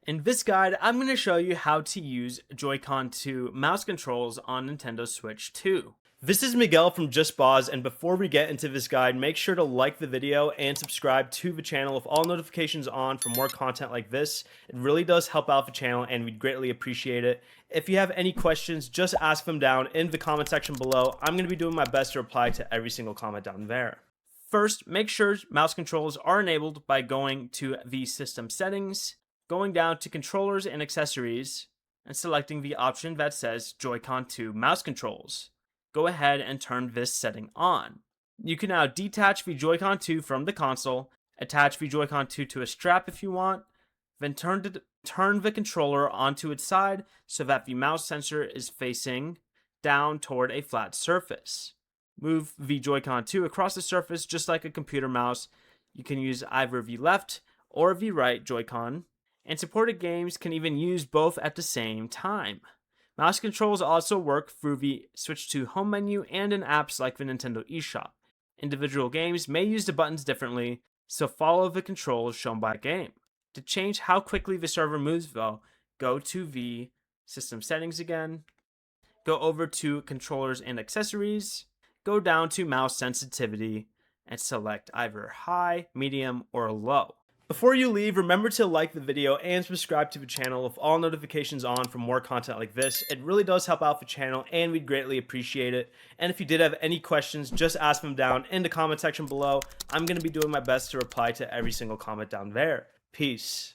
In this guide, I'm going to show you how to use Joy-Con 2 mouse controls on Nintendo Switch 2. This is Miguel from JustBoz, and before we get into this guide, make sure to like the video and subscribe to the channel with all notifications on for more content like this. It really does help out the channel and we'd greatly appreciate it. If you have any questions, just ask them down in the comment section below. I'm going to be doing my best to reply to every single comment down there. First, make sure mouse controls are enabled by going to the system settings, going down to controllers and accessories, and selecting the option that says Joy-Con 2 mouse controls. Go ahead and turn this setting on. You can now detach the Joy-Con 2 from the console, attach the Joy-Con 2 to a strap if you want, then turn the controller onto its side so that the mouse sensor is facing down toward a flat surface. Move the Joy-Con 2 across the surface just like a computer mouse. You can use either the left or the right Joy-Con, and supported games can even use both at the same time. Mouse controls also work through the Switch 2 home menu and in apps like the Nintendo eShop. Individual games may use the buttons differently, so follow the controls shown by game. To change how quickly the server moves though, go to the system settings again, go over to controllers and accessories, go down to mouse sensitivity, and select either high, medium, or low. Before you leave, remember to like the video and subscribe to the channel with all notifications on for more content like this. It really does help out the channel and we'd greatly appreciate it. And if you did have any questions, just ask them down in the comment section below. I'm going to be doing my best to reply to every single comment down there. Peace.